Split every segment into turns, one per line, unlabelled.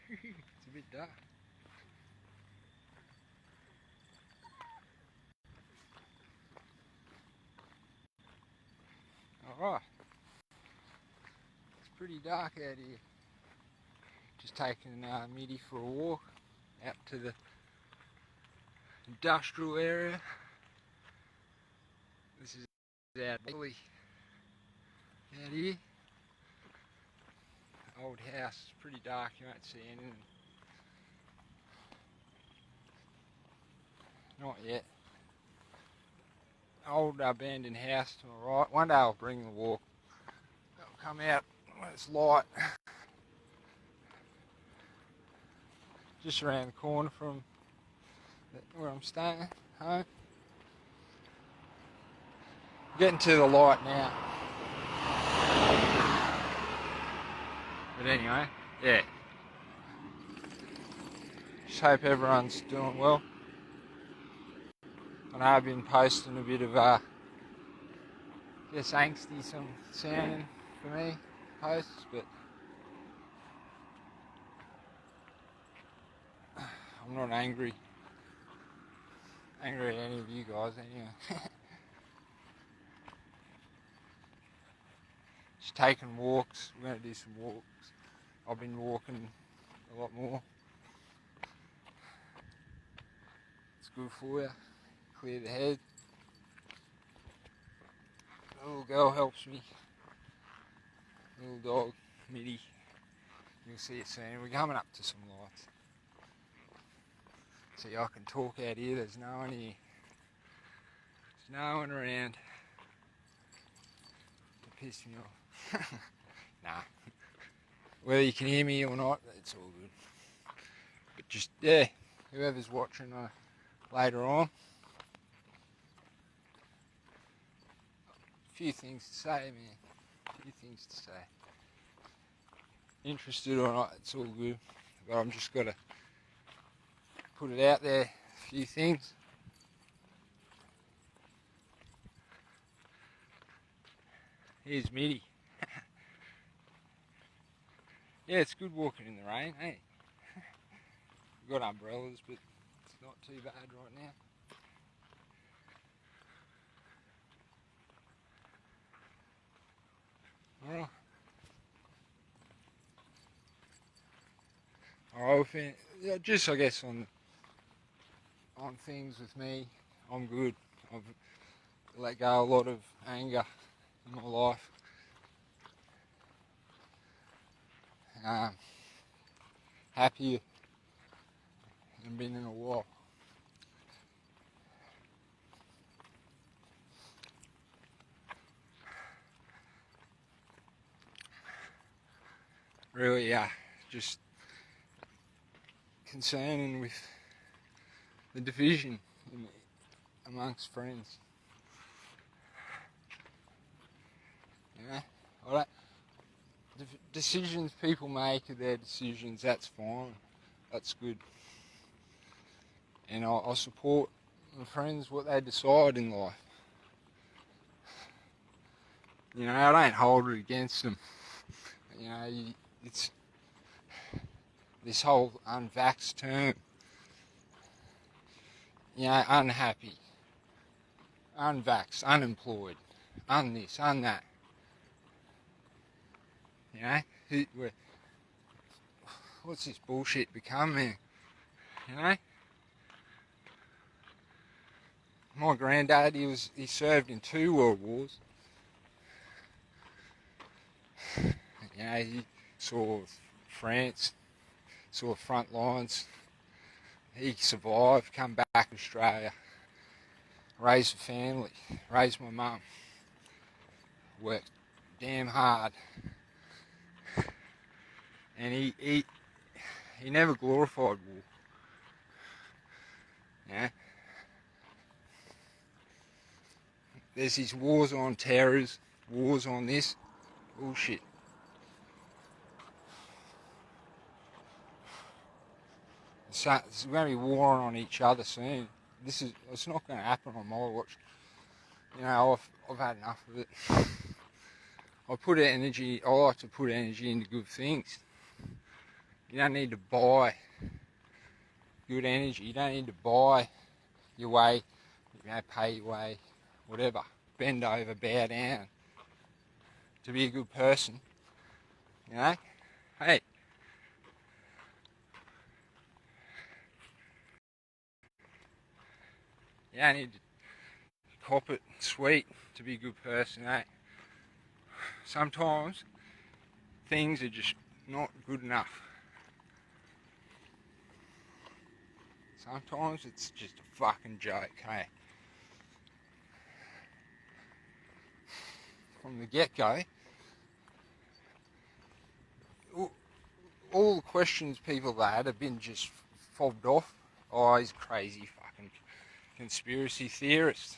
It's a bit dark. Alright. It's pretty dark out here. Just taking Mitty for a walk out to the industrial area. This is our daily out here. Old house, it's pretty dark, you won't see anything. Not yet. Old abandoned house to my right. One day I'll bring the walk. It'll come out when it's light. Just around the corner from where I'm staying, home. Getting to the light now. But anyway, yeah. Just hope everyone's doing well. I know I've been posting a bit of, I guess, angsty sounding for me, posts, but I'm not angry at any of you guys anyway. Just taking walks, we're going to do some walks. I've been walking a lot more. It's good for you, clear the head. The little girl helps me. Little dog, Mitty. You'll see it soon. We're coming up to some lights. See, I can talk out here, there's no one here. There's no one around to piss me off. Nah. Whether you can hear me or not, it's all good. But just, yeah, whoever's watching later on. A few things to say, man. A few things to say. Interested or not, it's all good. But I'm just got to put it out there, a few things. Here's Mitty. Yeah, it's good walking in the rain, hey? We've got umbrellas, but it's not too bad right now. Alright, yeah, just I guess on things with me, I'm good. I've let go a lot of anger in my life. Happier than been in a while. Really, just concerning with the division amongst friends. You know, the decisions people make are their decisions, that's fine, that's good. And I support my friends, what they decide in life. You know, I don't hold it against them. You know, it's this whole unvaxxed term. You know, unhappy, unvaxxed, unemployed, this, that. You know, what's this bullshit become, man? You know? My granddad, he served in 2 world wars. You know, he saw France, saw front lines. He survived, come back to Australia, raised a family, raised my mum, worked damn hard. And he never glorified war. Yeah. There's these wars on terrors, wars on this bullshit. So we're going to be warring on each other soon. It's not going to happen on my watch. You know, I've had enough of it. I like to put energy into good things. You don't need to buy good energy. You don't need to buy your way, pay your way, whatever. Bend over, bow down to be a good person. Hey, you don't need to cop it sweet to be a good person, Sometimes things are just not good enough. Sometimes it's just a fucking joke, From the get-go, all the questions people had have been just fobbed off. Oh, he's crazy fucking conspiracy theorist.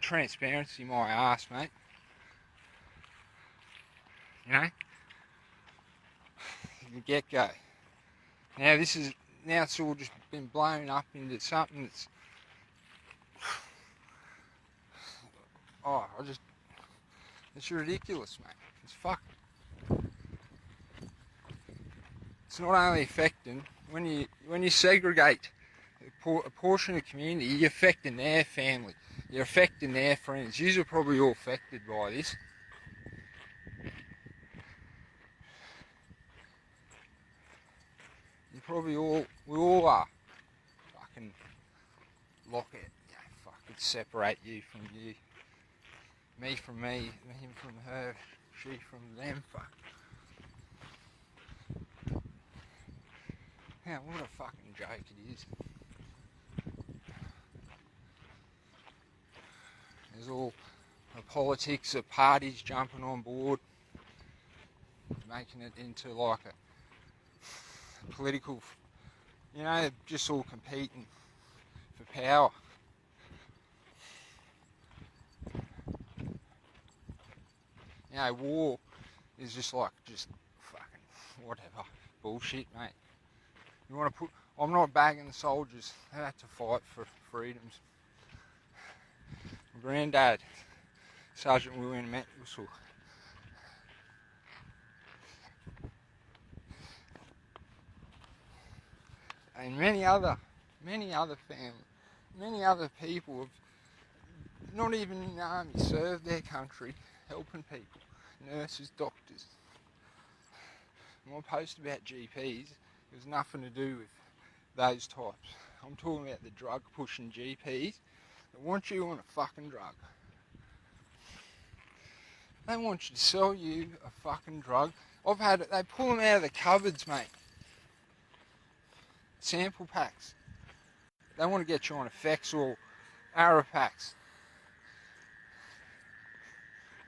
Transparency my ass, mate. The get-go. Now it's all just been blown up into something that's, it's ridiculous, mate. It's fucking. It's not only affecting when you segregate a portion of the community, you're affecting their family, you're affecting their friends. You're probably all affected by this. We all are. Fucking lock it. Fucking separate you from you. Me from me, him from her, she from them. Fuck. Yeah, what a fucking joke it is. There's all the politics of parties jumping on board, making it into like a political, they're just all competing for power. War is just fucking whatever bullshit, mate. I'm not bagging the soldiers. They had to fight for freedoms. My granddad, Sergeant William Entwistle, and many other families, many other people have not even in the army served their country, helping people, nurses, doctors. My post about GPs, it was nothing to do with those types. I'm talking about the drug pushing GPs that want you on a fucking drug. They want you to sell you a fucking drug. They pull them out of the cupboards, mate. Sample packs. They want to get you on Effects or Arapax.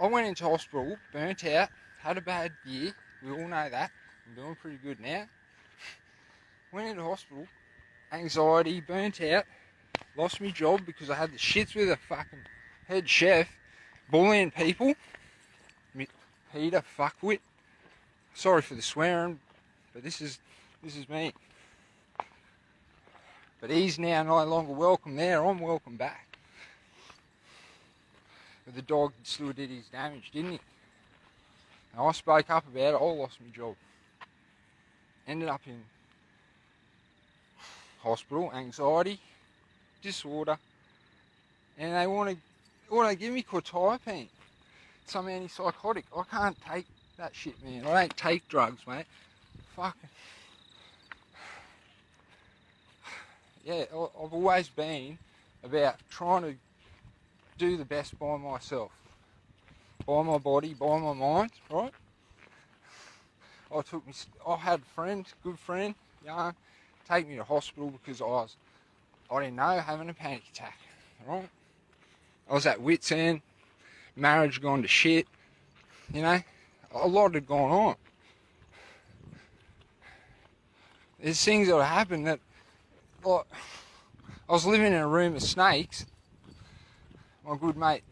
I went into hospital, burnt out, had a bad year. We all know that. I'm doing pretty good now. Went into hospital, anxiety, burnt out, lost my job because I had the shits with a fucking head chef, bullying people. Peter fuckwit. Sorry for the swearing, but this is me. But he's now no longer welcome there. I'm welcome back. But the dog still did his damage, didn't he? And I spoke up about it. I lost my job. Ended up in hospital, anxiety, disorder, and they want to give me quetiapine, some antipsychotic. I can't take that shit, man. I don't take drugs, mate. Fucking. Yeah, I've always been about trying to do the best by myself. By my body, by my mind, right? I had a friend, good friend, take me to hospital because I didn't know, having a panic attack, right? I was at wit's end, marriage gone to shit, a lot had gone on. There's things that happened that, like, I was living in a room of snakes. My good mate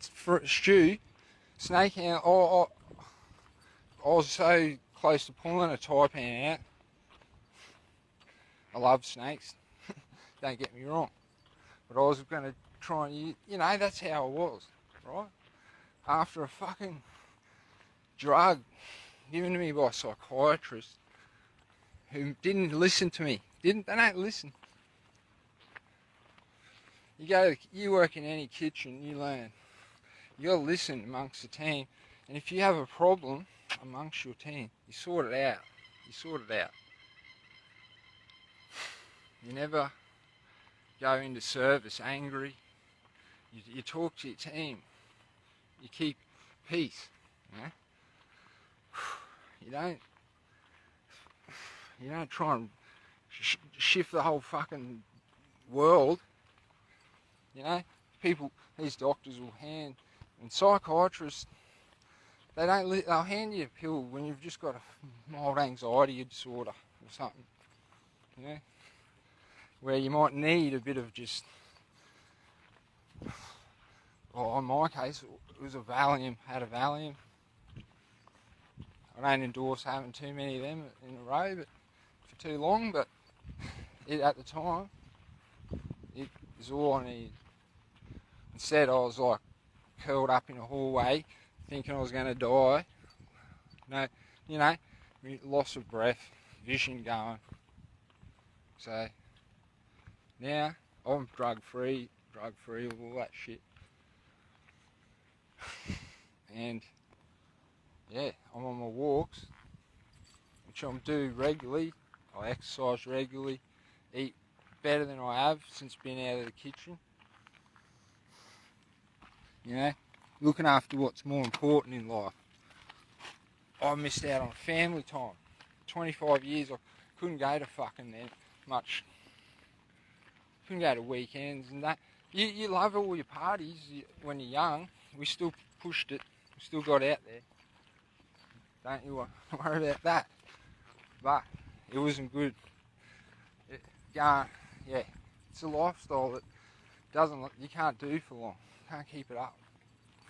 Stu, snake hound. I was so close to pulling a taipan out. I love snakes. Don't get me wrong, but I was going to try and, that's how I was, right? After a fucking drug given to me by a psychiatrist who didn't listen to me. They don't listen. You work in any kitchen, you learn. You gotta listen amongst the team, and if you have a problem amongst your team, you sort it out. You never go into service angry. You talk to your team. You keep peace. You don't try and shift the whole fucking world. People, these doctors will hand, and psychiatrists, they'll hand you a pill when you've just got a mild anxiety disorder or something, where you might need a bit of just, in my case, it was a Valium. I don't endorse having too many of them in a row, but for too long, but at the time, it was all I needed. Instead, I was like curled up in a hallway, thinking I was going to die. Loss of breath, vision going. So now I'm drug free, all that shit. And yeah, I'm on my walks, which I do regularly. I exercise regularly, eat better than I have since being out of the kitchen. Looking after what's more important in life. I missed out on family time. 25 years, I couldn't go to fucking there much. Couldn't go to weekends and that. You love all your parties when you're young. We still pushed it. We still got out there. Don't you worry about that. But it wasn't good. It's a lifestyle that you can't do for long. Can't keep it up.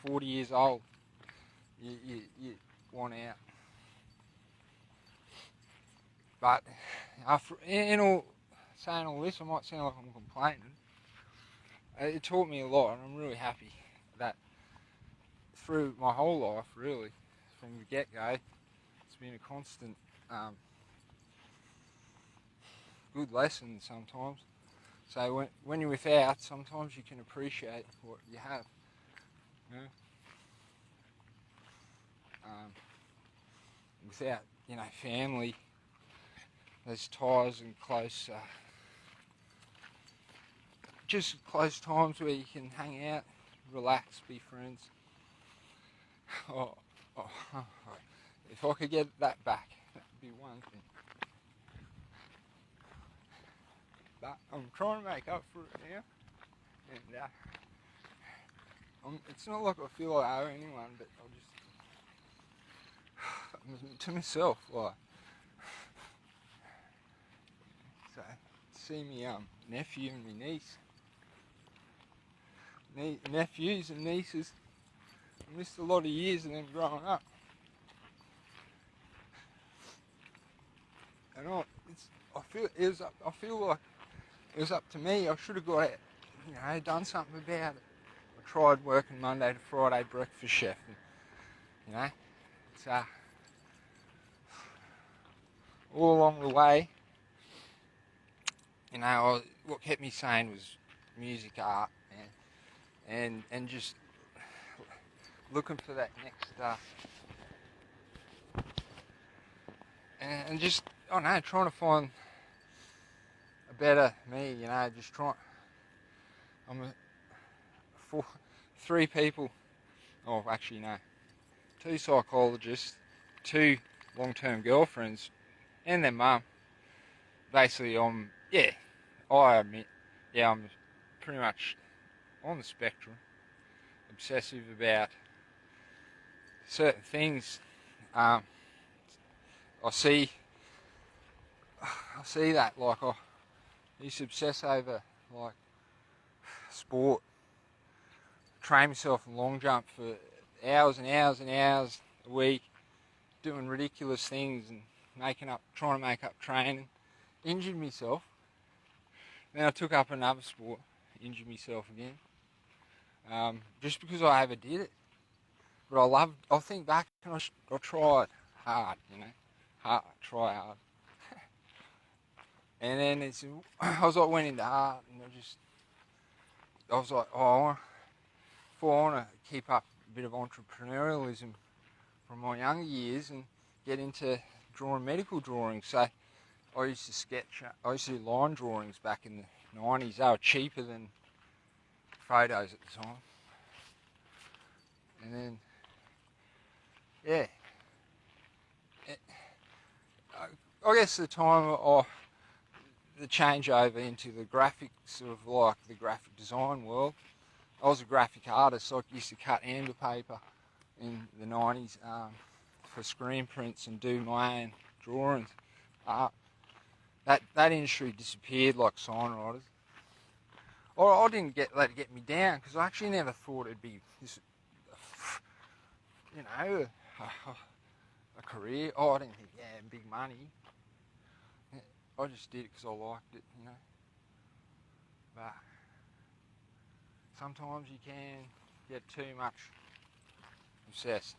40 years old, you want out. But saying all this, I might sound like I'm complaining. It taught me a lot, and I'm really happy that through my whole life, really, from the get-go, it's been a constant good lesson sometimes. So when you're without, sometimes you can appreciate what you have. Without, family, there's ties and close times where you can hang out, relax, be friends. If I could get that back, that would be one thing. But I'm trying to make up for it now, and it's not like I feel like I owe anyone, but to myself, like. So, see me nephew and my niece. Nephews and nieces. I missed a lot of years of them growing up. And I feel like it was up to me. I should have got out, done something about it. I tried working Monday to Friday breakfast chef. And, it's all along the way. What kept me sane was music, art, and just looking for that next and just trying to find a better me. Just trying. Three people. Oh, actually no. 2 psychologists, 2 long-term girlfriends, and their mum. Basically, I admit, I'm pretty much on the spectrum, obsessive about certain things. I see that, like I used to obsess over like sport, train myself in long jump for hours and hours and hours a week, doing ridiculous things and trying to make up training, injured myself. Then I took up another sport, injured myself again, just because I overdid it. But I think back and I tried hard, you know, try hard. And then I was like, went into art, and I was like, oh, if I want to keep up a bit of entrepreneurialism from my younger years and get into drawing medical drawings. So I used to do line drawings back in the 90s. They were cheaper than photos at the time. And then, yeah, I guess the changeover into the graphic, sort of like the graphic design world. I was a graphic artist, so I used to cut amber paper in the 90s for screen prints and do my own drawings. That industry disappeared like signwriters. Or I didn't let it get me down, because I actually never thought it'd be this, you know, a career. Oh, I didn't think, yeah, big money. I just did it because I liked it, you know. But sometimes you can get too much obsessed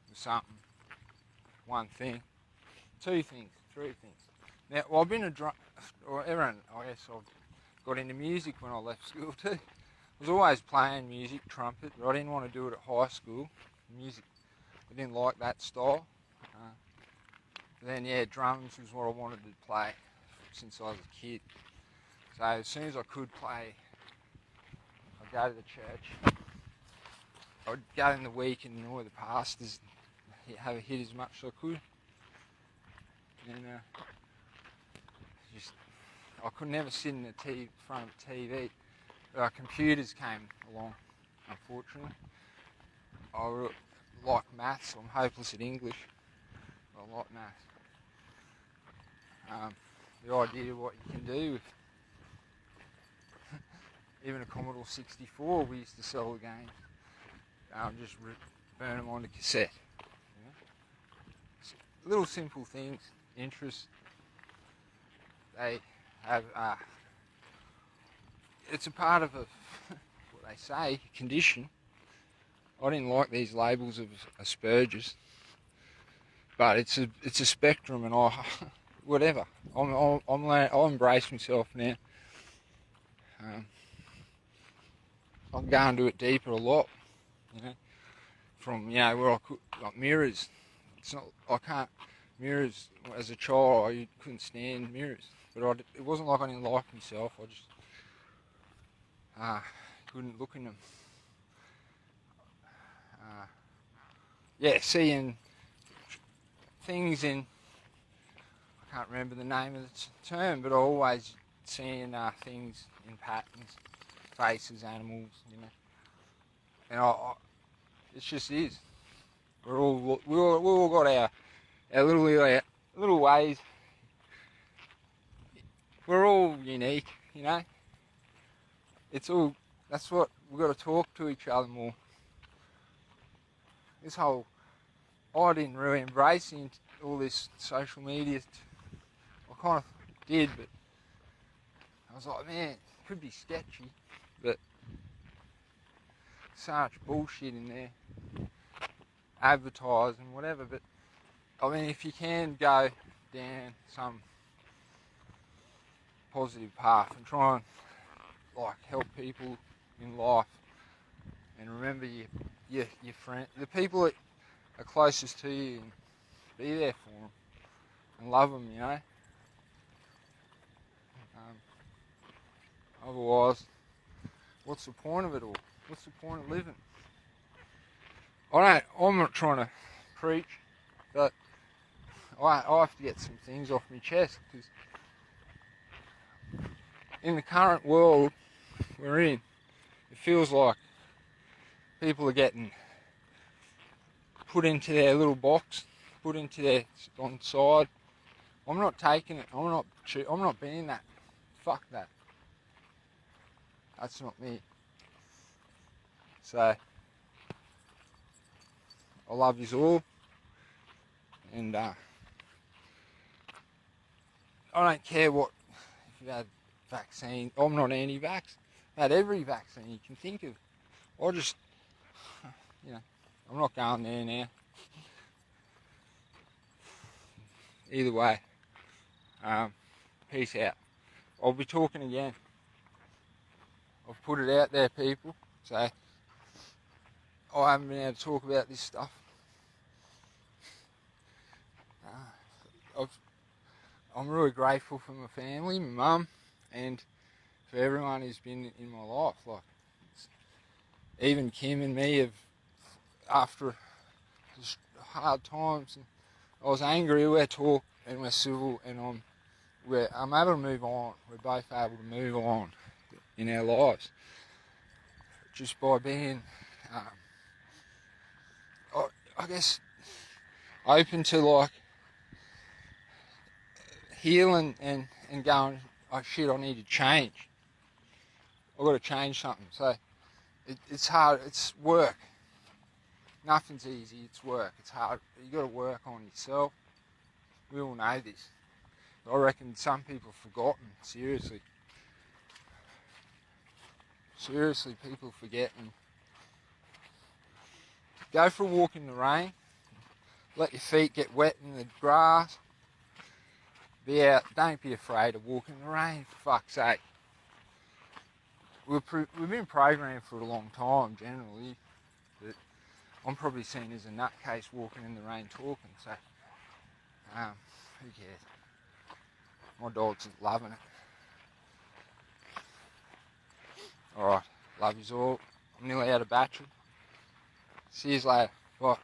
with something, one thing, two things, three things. Now, well, I've been everyone, I guess I've got into music when I left school too. I was always playing music, trumpet, but I didn't want to do it at high school. Music, I didn't like that style. Then, yeah, drums was what I wanted to play since I was a kid. So as soon as I could play, I'd go to the church. I'd go in the week and annoy the pastors, have a hit as much as I could. And I could never sit in the front of the TV. Computers came along, unfortunately. I like maths. I'm hopeless at English. I like maths. The idea of what you can do with even a Commodore 64, we used to sell the games. Just burn them onto cassette. You know? Little simple things, interests. They have. It's a part of what they say, condition. I didn't like these labels of Asperger's, but it's a spectrum, and whatever. I embrace myself now. I'll go and do it deeper a lot, you know. From where I could, like mirrors. It's not I can't mirrors as a child. I couldn't stand mirrors, but it wasn't like I didn't like myself. I just couldn't look in them. Seeing things in, I can't remember the name of the term, but I always seeing things in patterns, faces, animals, you know. And it just is. We all got our little ways. We're all unique, you know. That's what we've got to talk to each other more. I didn't really embrace all this social media. I kind of did, but I was like, man, it could be sketchy, but so much bullshit in there, advertising, whatever. But I mean, if you can go down some positive path and try and help people in life, and remember your friend, the people that are closest to you, and be there for them and love them, you know. Otherwise, what's the point of it all? What's the point of living? I'm not trying to preach, but I have to get some things off my chest, because in the current world we're in, it feels like people are getting put into their little box, put into their on side. I'm not taking it. I'm not being that. Fuck that. That's not me. So I love you all, and I don't care if you had vaccine. I'm not anti-vax. I had every vaccine you can think of. you know, I'm not going there now. Either way, peace out. I'll be talking again. I've put it out there, people, so I haven't been able to talk about this stuff. I'm really grateful for my family, my mum, and for everyone who's been in my life. Like, even Kim and me have, after hard times, and I was angry, we're talk and we're civil, and I'm able to move on. We're both able to move on in our lives just by being, I guess, open to like healing and going, oh shit, I need to change. I've got to change something. So it's hard. It's work. Nothing's easy. It's work. It's hard. You got to work on yourself. We all know this. I reckon some people have forgotten. Seriously, people forget. And go for a walk in the rain. Let your feet get wet in the grass. Be out. Don't be afraid to walk in the rain. For fuck's sake. We've been programmed for a long time, generally, but I'm probably seen as a nutcase walking in the rain talking, so who cares? My dog's loving it. Alright, love yous all. I'm nearly out of battery. See yous later. Bye.